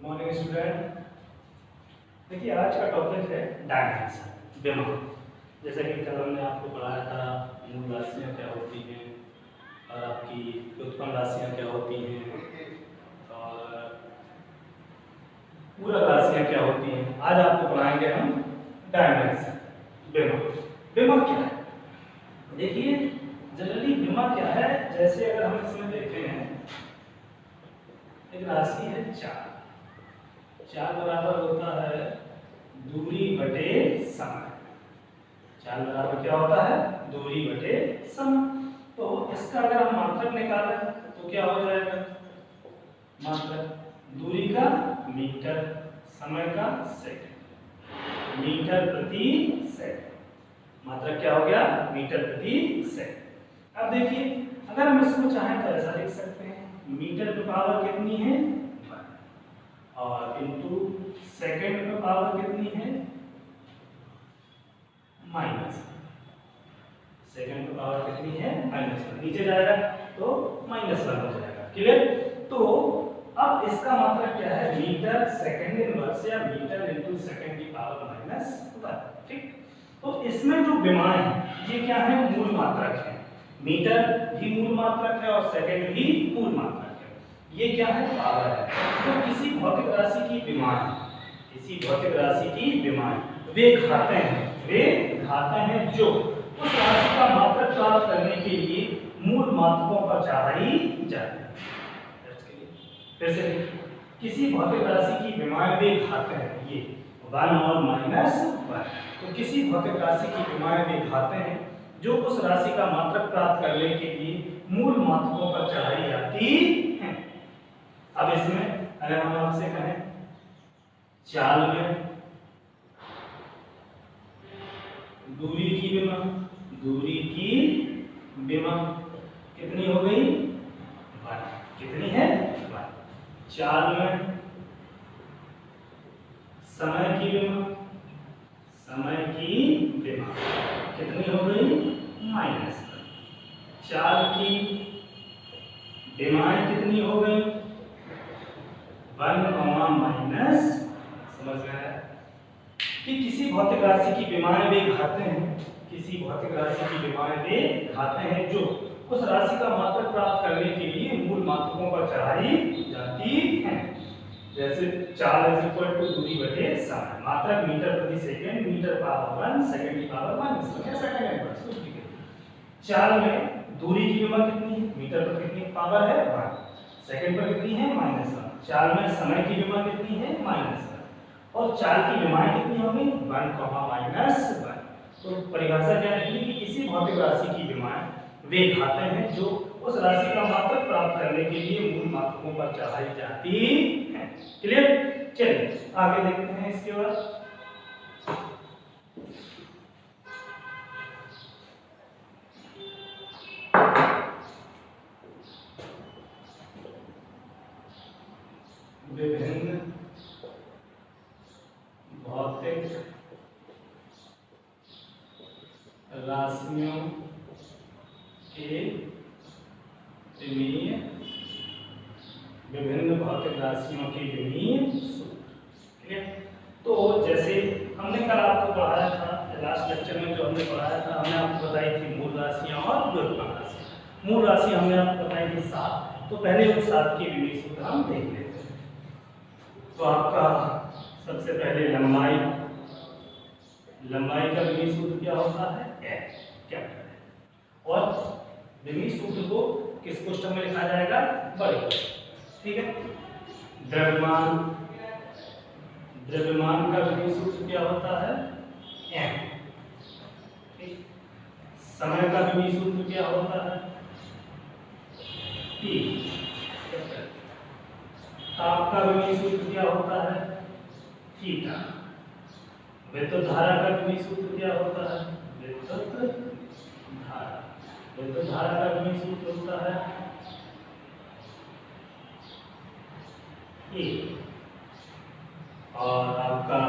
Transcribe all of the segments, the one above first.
Good morning student. देखिए आज का टॉपिक है डायमेंशन, विमा। जैसा कि कल हमने आपको पढ़ाया था मूल राशियाँ क्या होती हैं और आपकी व्युत्पन्न राशियाँ क्या होती हैं और पूरक राशियाँ क्या होती हैं। आज आपको पढ़ाएंगे हम डायमेंशन, विमा। विमा क्या है? देखिए जनरली विमा क्या है, जैसे अगर हम इसमें देखें हैं एक राशि है 4 बराबर होता है दूरी बटे समय। 4 बराबर क्या होता है? दूरी बटे समय। तो इसका अगर हम मात्रक निकालें तो क्या हो जाएगा? मात्रक दूरी का मीटर, समय का सेकंड, मीटर प्रति सेकंड। मात्रक क्या हो गया? मीटर प्रति सेकंड। अब देखिए अगर हम इसको चाहें तो ऐसा लिख सकते हैं, मीटर की पावर कितनी है? और इनटू सेकंड में पावर कितनी है? माइनस। सेकंड में पावर कितनी है? -1। नीचे जाएगा तो -1 हो जाएगा। क्लियर? तो अब इसका मतलब क्या है? मीटर सेकंड इनवर्स या मीटर इनटू सेकंड की पावर -1। ठीक। तो इसमें जो विमाएं हैं ये क्या है? मूल मात्रक है। मीटर भी मूल मात्रक है और सेकंड भी मूल मात्रक है। ये क्या है? पावर है। तो किसी भौतिक राशि की विमाएं, किसी भौतिक राशि की विमाएं वे घाते हैं जो उस राशि का मात्रक प्राप्त करने के लिए मूल मात्रकों पर चढ़ाई जाती है। फिर से किसी भौतिक राशि की विमाएं वे घाते हैं, ये 1 और -1। तो किसी भौतिक राशि की विमाएं वे घाते हैं जो उस राशि का मात्रक प्राप्त करने के लिए मूल मात्रकों पर चढ़ाई जाती है। अब इसमें अगर हम आपसे कहें चाल में दूरी की विमा, दूरी की विमा कितनी हो गई? 1। कितनी है? 1। चाल में समय की विमा, समय की विमा कितनी हो गई? -1। चाल की विमाएं कितनी हो गई? 1, समझ में आया कि किसी भौतिक राशि की विमाएं वे घाते हैं, किसी भौतिक राशि की विमाएं वे घाते हैं जो उस राशि का मात्रक प्राप्त करने के लिए मूल मात्रकों पर चढ़ाई जाती हैं। जैसे चाल दूरी बटे समय, मात्रक मीटर प्रति सेकंड, मीटर पावर 1, सेकंड की पावर -1 सेकंड इनवर्स कुछ भी। चाल में दूरी की विमा कितनी है? मीटर पर कितनी पावर है? 1। सेकंड पर कितनी है? -1। चाल में समय की विमा कितनी है? -1। और चाल की विमाएं कितनी होंगी? 1, -1। तो परिभाषा क्या निकली कि किसी भौतिक राशि की विमाएं वे घाते हैं जो उस राशि का मात्रक प्राप्त करने के लिए मूल मात्रकों पर चढ़ाई जाती है। क्लियर? चलिए आगे देखते हैं इसके बाद। विभिन्न भौतिक राशियों के विमीय, विभिन्न भौतिक राशियों के विमीय सूत्र। तो जैसे हमने कल आपको पढ़ाया था, लास्ट लेक्चर में जो हमने पढ़ाया था, हमने आपको बताई थी मूल राशियां और व्युत्पन्न राशियां। मूल राशि हमने आपको बताई थी 7। तो पहले उस 7 के विमीय सूत्र हम देख लेते हैं। तो आपका सबसे पहले लंबाई का विमीय सूत्र क्या होता है? h कैपिटल है। और विमीय सूत्र को किस कोष्ठक में लिखा जाएगा? बड़े कोष्ठक। ठीक है। द्रव्यमान का विमीय सूत्र क्या होता है? m। ठीक। समय का विमीय सूत्र क्या होता है? t। ताप का विमीय सूत्र क्या होता है? थीटा। विद्युत धारा का विमीय सूत्र क्या होता है? विद्युत धारा का विमीय सूत्र होता है E। और आपका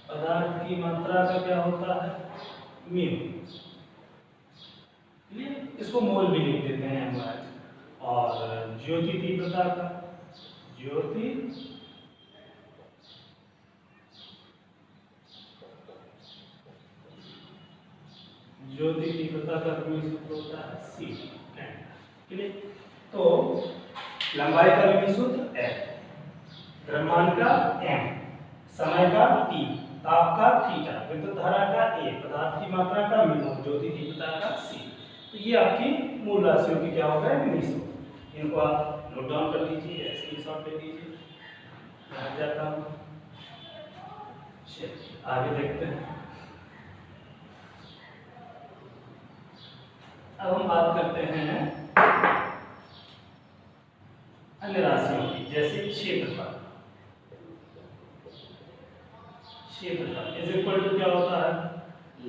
पदार्थ की मात्रा का क्या होता है? म्यू, इसको मोल भी लिख देते हैं mOH। और ज्योति तीव्रता का, ज्योति तीव्रता का भी सूत्र होता है C। क्लियर? तो लंबाई का भी सूत्र F, द्रव्यमान का M, समय का T, ताप का थीटा, विद्युत धारा का A, पदार्थ की मात्रा का म्यू, ज्योति तीव्रता का C। तो ये आपकी मूल राशियों की क्या होगा, मिनी सूत्र। इनको आप नोट डाउन कर लीजिए, स्क्रीनशॉट ले लीजिए। आ जाता हूं, आगे देखते हैं। अब हम बात करते हैं अन्य राशियों की, जैसे क्षेत्रफल। क्षेत्रफल इज इक्वल टू क्या होता है,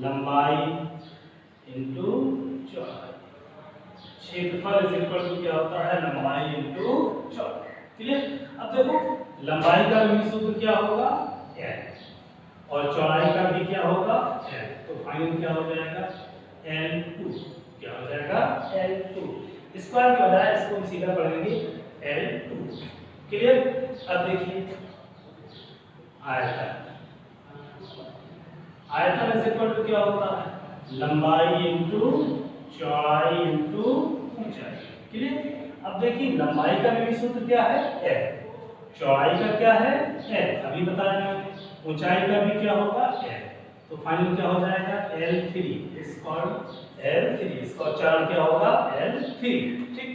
लंबाई इंटू चौड़ाई। क्षेत्रफल इज इक्वल टू क्या होता है, लंबाई इंटू चौड़ाई। क्लियर? अब देखो लंबाई का भी सूत्र क्या होगा, L, और चौड़ाई का भी क्या होगा, L। तो फाइनल क्या हो जाएगा, L2। क्या हो जाएगा, L2। स्क्वायर की बजाय इसको हम सीधा पढ़ेंगे L2। क्लियर? अब देखिए आयतन, आयतन इज इक्वल टू क्या होता है, लंबाई इंटू चौड़ाई इंटू ऊंचाई। क्लियर? अब देखिए लंबाई का भी सूत्र क्या है, L, चौड़ाई का क्या है, L, अभी बताया मैंने, ऊंचाई का भी क्या होगा, L। तो फाइनल क्या हो जाएगा, L3 इज कॉल्ड L3। इसका उच्चारण क्या होगा, L3। ठीक,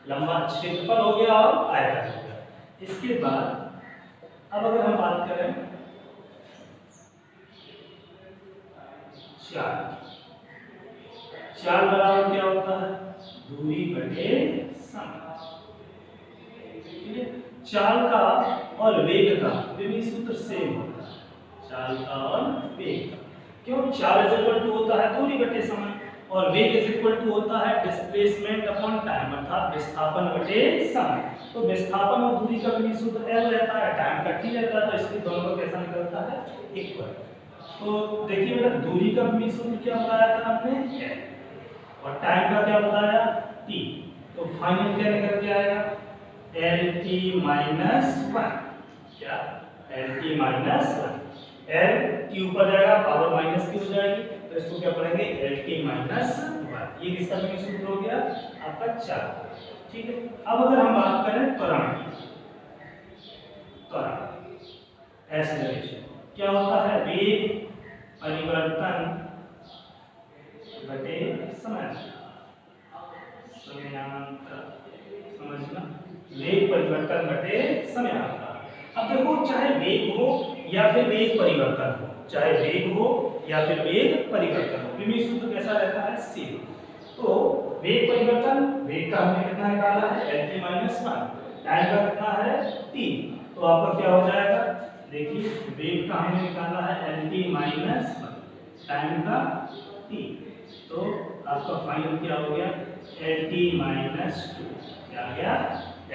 लंबा क्षेत्रफल हो गया और आयतन हो गया। इसके बाद अब अगर हम बात करें चाल, चाल बराबर क्या होता है, दूरी बटे समय। चाल का और वेग का भी सूत्र सेम होता है, चाल का और वेग का। क्यों? चाल इज इक्वल टू होता है दूरी बटे समय, और वेग इज इक्वल टू होता है डिस्प्लेसमेंट अपॉन टाइम, अर्थात विस्थापन बटे समय। तो विस्थापन और दूरी का भी सूत्र L रहता है, टाइम का T रहता है, तो इसलिए दोनों का कैसा निकलता है, इक्वल। तो देखिए बेटा दूरी का भी सूत्र क्या बताया था आपने, L, और टाइम का क्या बताया, T। तो फाइनल क्या निकल के आएगा, LT माइनस 1। क्या, LT माइनस 1। L T ऊपर जाएगा, पावर माइनस की हो जाएगी, तो इसको क्या पढ़ेंगे, LT माइनस 1। ये किसका भी सूत्र हो गया, आपका 4। ठीक है? अब अगर हम बात करें त्वरण की, त्वरण एक्सेलरेशन क्या होता है, वेग परिवर्तन बटे समयांतर। समझना, वेग परिवर्तन बटे समयांतर। अब देखो चाहे वेग हो या फिर वेग परिवर्तन हो, चाहे वेग हो या फिर वेग परिवर्तन हो, विमीय सूत्र कैसा रहता है, सेम। तो वेग परिवर्तन, वेग का हमने कितना निकाला है, Lt माइनस 1, टाइम का कितना है, T। तो आपका क्या हो जाएगा, देखिए वेग का हमने निकाला है Lt माइनस 1, टाइम का T। तो आपका फाइनल क्या हो गया, Lt माइनस 2। क्या आ गया,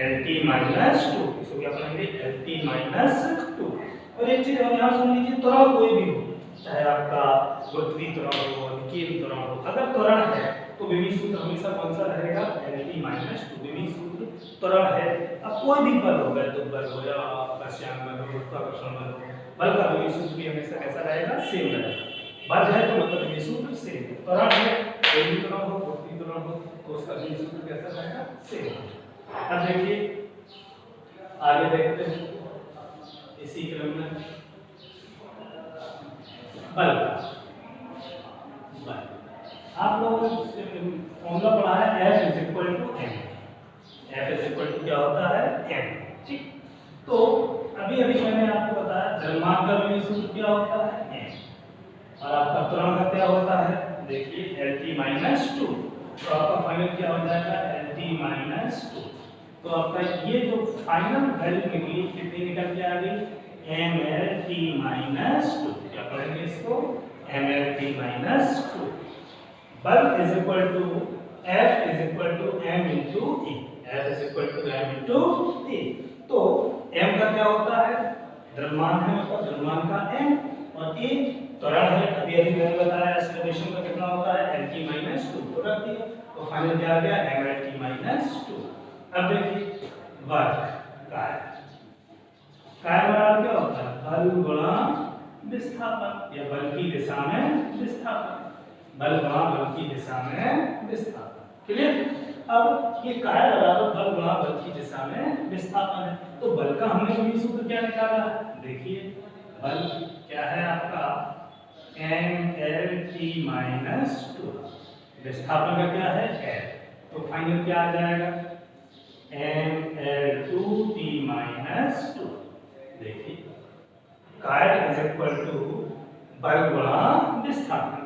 Lt माइनस 2। इसको क्या पढ़ेंगे, Lt माइनस 2। और एक चीज और यहाँ सुन लीजिए, त्वरण कोई भी हो, चाहे आपका गुरुत्वीय त्वरण हो, अभिकीय त्वरण हो, अगर त्वरण है तो विमीय सूत्र हमेशा कौन सा रहेगा, Lt माइनस 2। विमीय सूत्र त्वरण है। अब कोई भी बल हो, विद्युत बल हो या आकर्षण बल हो, गुरुत्वाकर्षण बल हो, बल का विमीय सूत्र भी हमेशा कैसा रहेगा, सेम रहेगा। बल है तो मतलब विमीय सूत्र सेम, त्वरण है, कोई भी त्वरण हो, गुरुत्वीय त्वरण हो, तो उसका विमीय सूत्र कैसा रहेगा, सेम। अब देखिए आगे देखते हैं इसी क्रम में बल। आप लोगों ने फॉर्मूला पढ़ा है F is equal to M। F is equal to क्या होता है, M। ठीक, तो अभी अभी मैंने आपको बताया द्रव्यमान का भी सूत्र क्या होता है, M, और आपका त्वरण का क्या होता है, देखिए Lt माइनस 2। तो आपका फाइनल क्या हो जाएगा, Lt माइनस 2। तो आपका ये जो फाइनल वैल्यू निकली कितनी निकल के आ गई, MLT माइनस 2। क्या पढ़ेंगे इसको, MLT माइनस 2। बल is equal to F is equal to M into E। F is equal to M into E। तो M का क्या होता है, द्रव्यमान है मतलब द्रव्यमान का m और a त्वरण है। अभी अभी मैंने बताया एक्सेलरेशन का कितना होता है lt-2 तो रख दिया, तो फाइनल क्या आ गया mlt-2। अब देखिए वर्क कार्य बराबर क्या होता है बल गुणा विस्थापन या बल की दिशा में विस्थापन, बल गुणा बल की दिशा में विस्थापन। क्लियर? अब ये कार्य बराबर बल गुणा बल की दिशा में विस्थापन है, तो बल का हमने वही सूत्र क्या निकाला है, देखिए बल क्या है आपका mlt-2, विस्थापन का क्या है l, तो फाइनल क्या आ जाएगा ml2t-2। देखिए कार्य इज इक्वल टू बल गुणा विस्थापन,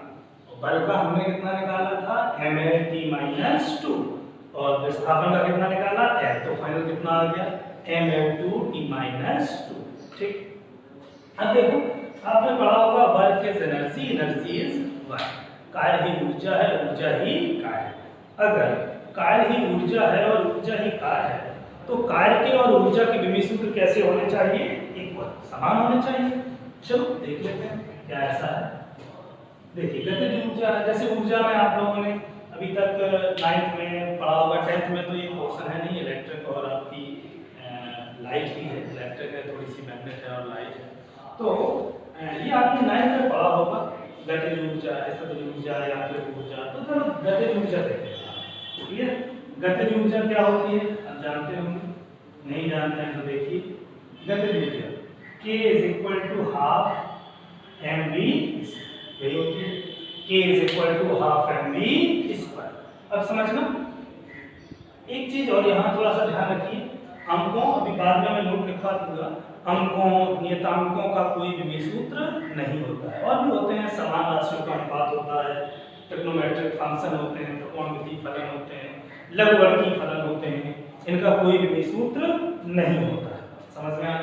बल का हमने कितना निकाला था mlt-2 और विस्थापन का कितना निकाला l, तो फाइनल कितना आ गया ml2t-2। ठीक, अब देखो आपने पढ़ा होगा work is energy, energy is work. कार्य ही ऊर्जा है, ऊर्जा ही कार्य। अगर कार्य ही ऊर्जा है और ऊर्जा ही कार्य है, तो कार्य के और ऊर्जा के विमीय सूत्र कैसे होने चाहिए, इक्वल, समान होने चाहिए। चलो देख लेते हैं क्या ऐसा है। देखिए गतिज ऊर्जा, जैसे ऊर्जा में आप लोगों ने अभी तक 9th में पढ़ा होगा, 10th में तो ये पोर्शन है नहीं, इलेक्ट्रिक और आपकी लाइट भी है, इलेक्ट्रिक है थोड़ी सी, मैग्नेट है और लाइट है। तो ये आपने 9th में पढ़ा होगा गतिज ऊर्जा, स्थितिज ऊर्जा, यांत्रिक ऊर्जा। तो चलो गतिज ऊर्जा देखते हैं। क्लियर? गतिज ऊर्जा क्या होती है आप जानते होंगे, नहीं जानते हैं तो देखिए गतिज ऊर्जा K is equal to half mv, यही होती है K is equal to half mv square. अब समझना एक चीज और यहाँ थोड़ा सा ध्यान रखिए, अंकों अभी बाद में मैं नोट लिखवा दूंगा, अंकों नियतांकों का कोई विमीय सूत्र नहीं होता है, और भी होते हैं, समान राशियों का अनुपात होता है, ट्रिग्नोमेट्रिक फंक्शन होते हैं, त्रिकोणमितीय फलन होते हैं, लघुगणकीय फलन होते हैं, इनका कोई विमीय सूत्र नहीं होता है। समझ में आया?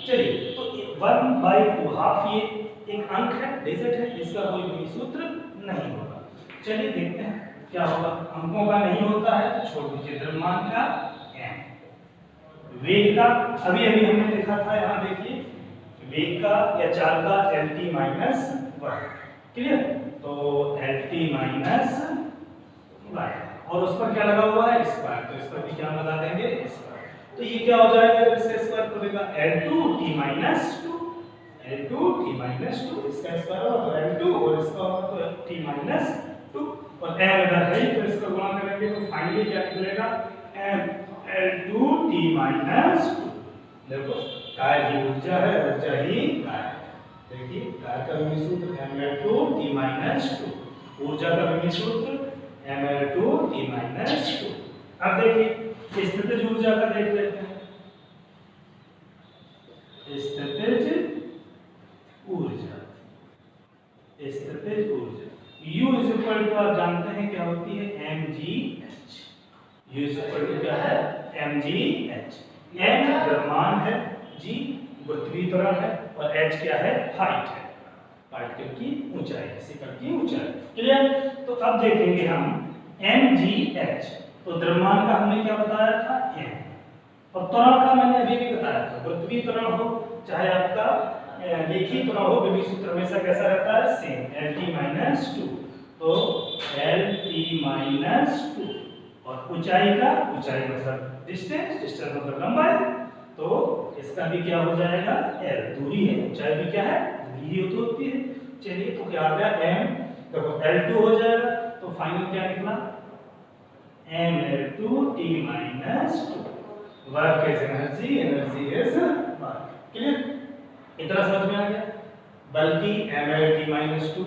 चलिए तो 1/2 हाफ ये एक अंक है, डिजिट है, इसका कोई विमीय सूत्र नहीं होगा। चलिए देखते हैं क्या होगा। अंकों का नहीं होता है तो छोड़ दीजिए, द्रव्यमान का m, वेग का अभी अभी हमने लिखा था, यहाँ देखिए वेग का या चाल का lt-1। क्लियर? तो lt-1 और उस पर क्या लगा हुआ है स्क्वायर, तो इस पर भी क्या लगा देंगे स्क्वायर। तो ये क्या हो जाएगा जब इसका स्क्वायर करेगा l2t-2, l2t-2 इसका स्क्वायर होगा तो l2 और इसका होगा तो t-2 और m इधर है तो इसका गुणा करेंगे तो फाइनली क्या निकलेगा l2t-2। देखो कार्य ही ऊर्जा है, ऊर्जा ही कार्य। देखिए कार्य का विमीय सूत्र ml2t-2, ऊर्जा का विमीय सूत्र ml2t-2। अब देखिए स्थितिज ऊर्जा का देख लेते हैं। स्थितिज ऊर्जा, स्थितिज ऊर्जा U इज इक्वल टू आप जानते हैं क्या होती है mgh। U is equal to क्या है mgh। m द्रव्यमान है, g गुरुत्वीय त्वरण है और h क्या है हाइट है, पार्टिकल की ऊंचाई, शिखर की ऊंचाई। क्लियर? तो अब देखेंगे हम mgh, तो द्रव्यमान का हमने क्या बताया था m, और त्वरण का मैंने अभी भी बताया था, गुरुत्वीय त्वरण हो चाहे आपका रेखीय त्वरण हो, विमीय सूत्र हमेशा कैसा रहता है सेम, lt-2। तो lt-2 और ऊंचाई का, ऊंचाई मतलब डिस्टेंस, डिस्टेंस मतलब लंबाई, तो इसका भी क्या हो जाएगा l, दूरी है, ऊंचाई भी क्या है दूरी ही होती है। चलिए तो क्या आ गया m, देखो l2 हो जाएगा तो फाइनल क्या निकला ml2t-2। Work is energy, energy is work. Clear? इतना समझ में आ गया। बल्कि mlt-2,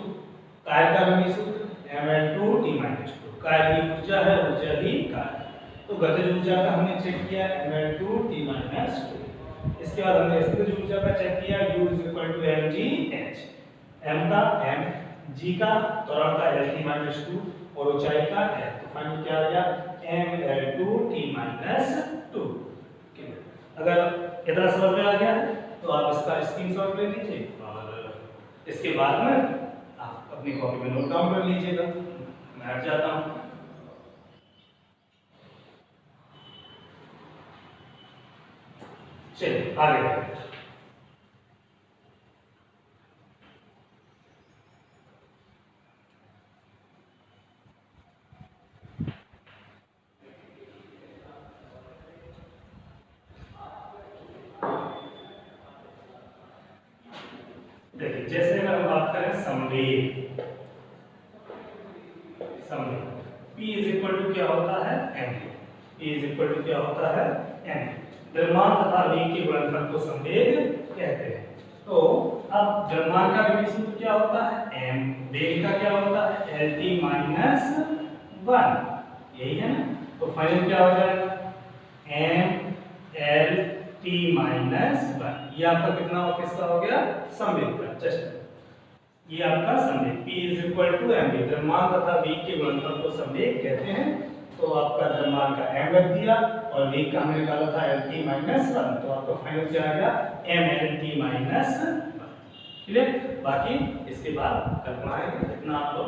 कार्य का विमीय सूत्र ml2t-2, कार्य की ऊर्जा है, ऊर्जा ही कार्य। तो गतिज ऊर्जा का हमने चेक किया ml2t-2, इसके बाद हमने स्थितिज ऊर्जा का चेक किया U = mgh, m का m, g का त्वरण का lt-2 और ऊंचाई का l, तो फाइनल क्या आ गया ml2t-2। अगर इतना समझ में आ गया तो आप इसका स्क्रीनशॉट ले लीजिए और इसके बाद में आप अपनी कॉपी में नोट डाउन कर लीजिएगा। मैं हट जाता हूं। चलिए आगे बढ़ते हैं। देखिए जैसे अगर हम बात करें संवेग, P इज इक्वल टू क्या होता है m, P is equal to क्या होता है m। द्रव्यमान तथा वेग के गुणनफल को संवेग कहते हैं। तो अब द्रव्यमान का भी सूत्र क्या होता है m, वेग का क्या होता है lt माइनस 1, यही है ना। तो फाइनल क्या हो जाएगा m l t माइनस 1। ये आपका कितना हो किसका हो गया संवेग का। जस्ट ये आपका संवेग P is equal to m, द्रव्यमान तथा वेग के गुणनफल को संवेग कहते हैं। तो आपका द्रव्यमान का m रख दिया और वेग का हमने निकाला था lt माइनस 1, तो आपका फाइनल क्या आ गया m lt माइनस 1। क्लियर। बाकी इसके बाद कल्पना है इतना आप लोग